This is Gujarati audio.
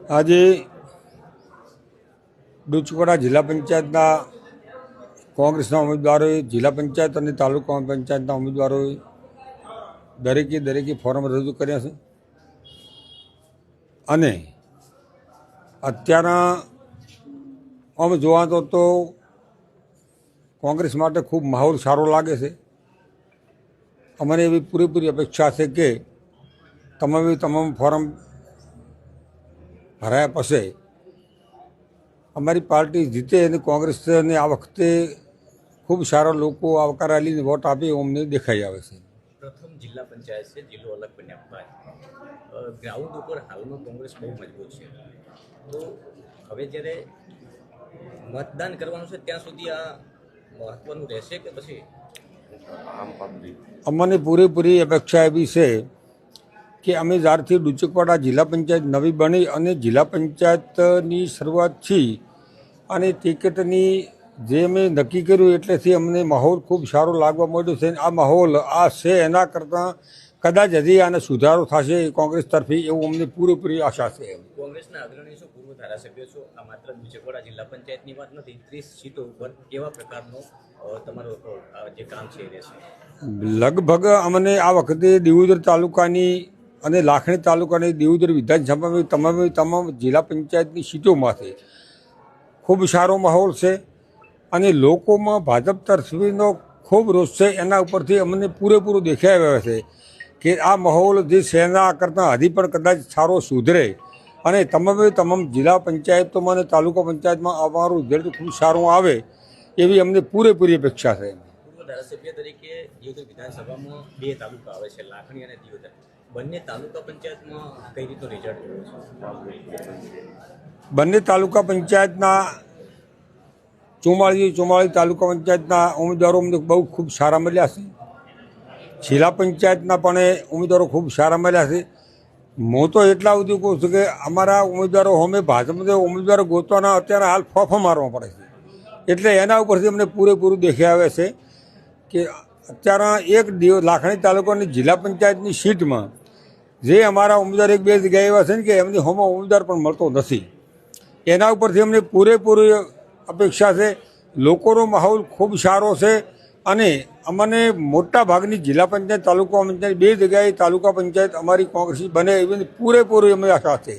આજે ડુચકોડા જિલ્લા પંચાયતના કોંગ્રેસના ઉમેદવારોએ જિલ્લા પંચાયત અને તાલુકા પંચાયતના ઉમેદવારોએ દરેકે ફોર્મ રજૂ કર્યા છે અને અત્યારના આમ જોવા તો કોંગ્રેસ માટે ખૂબ માહોલ સારો લાગે છે। અમને એવી પૂરેપૂરી અપેક્ષા છે કે તમામ ફોર્મ ભરાયા પછી અમારી પાર્ટી જીતે અને કોંગ્રેસને આ વખતે ખૂબ સારા લોકો આવકાર આલીને વોટ આપે અમને દેખાઈ આવે છે। પ્રથમ જિલ્લા પંચાયત છે, જિલ્લો અલગ બન્યા બાદ ગ્રાઉન્ડ ઉપર હાલમાં કોંગ્રેસ બહુ મજબૂત છે, તો હવે જ્યારે મતદાન કરવાનું છે ત્યાં સુધી આ મહત્વનું રહેશે કે પછી અમને પૂરેપૂરી અપેક્ષા એવી છે કે અમે જ્યારથી ડુચકવાડા જિલ્લા પંચાયત નવી બની અને જિલ્લા પંચાયતની શરૂઆત થઈ અને ટિકિટની જે અમે નક્કી કર્યું એટલેથી અમને માહોલ ખૂબ સારો લાગવા માંડ્યો છે। આ માહોલ આ છે એના કરતાં કદાચ હજી આને સુધારો થશે કોંગ્રેસ તરફી એવું અમને પૂરેપૂરી આશા છે। કોંગ્રેસના અગ્રણી છો, પૂર્વ ધારાસભ્ય છો, આ માત્ર ડુચકવાડા જિલ્લા પંચાયતની વાત નથી, 30 સીટો ઉપર કેવા પ્રકારનો તમારો જે કામ છે એ રહેશે? લગભગ અમને આ વખતે દિયોદર તાલુકાની અને લાખણી તાલુકાની દિયોદર વિધાનસભામાં તમામ જિલ્લા પંચાયતની સીટોમાંથી ખૂબ સારો માહોલ છે અને લોકોમાં ભાજપ તરફીનો ખૂબ રોષ છે। એના ઉપરથી અમને પૂરેપૂરું દેખાઈ આવે છે કે આ માહોલ જે સેના કરતાં હજી પણ કદાચ સારો સુધરે અને તમામ જિલ્લા પંચાયતોમાં અને તાલુકા પંચાયતમાં અમારું રિઝલ્ટ ખૂબ સારું આવે એવી અમને પૂરેપૂરી અપેક્ષા છે। પૂર્વ ધારાસભ્ય તરીકે દિયોદર વિધાનસભામાં 2 તાલુકા આવે છે, લાખણી અને દિયોદર, બંને તાલુકા પંચાયતમાં કઈ રીતનું રિઝલ્ટ રહ્યું છે? બંને તાલુકા પંચાયતના 44 તાલુકા પંચાયતના ઉમેદવારો અમને બહુ ખૂબ સારા મળ્યા છે। જિલ્લા પંચાયતના પણ ઉમેદવારો ખૂબ સારા મળ્યા છે। હું તો એટલા સુધી કહું છું કે અમારા ઉમેદવારો અમે ભાજપના ઉમેદવારો ગોતવાના અત્યારે હાલ ફોફા મારવા પડે છે, એટલે એના ઉપરથી અમને પૂરેપૂરું દેખાઈ આવે છે કે અત્યારે એક લાખણી તાલુકાની જિલ્લા પંચાયતની સીટમાં જે અમારા ઉમેદવાર 1-2 જગ્યાએ એવા છે ને કે એમની હોમાં ઉમેદવાર પણ મળતો નથી। એના ઉપરથી અમને પૂરેપૂરી અપેક્ષા છે। લોકોનો માહોલ ખૂબ સારો છે અને અમને મોટા ભાગની જિલ્લા પંચાયત તાલુકા પંચાયત 2 જગ્યાએ તાલુકા પંચાયત અમારી કોંગ્રેસી બને એવી પૂરેપૂરી અમે આશા છે।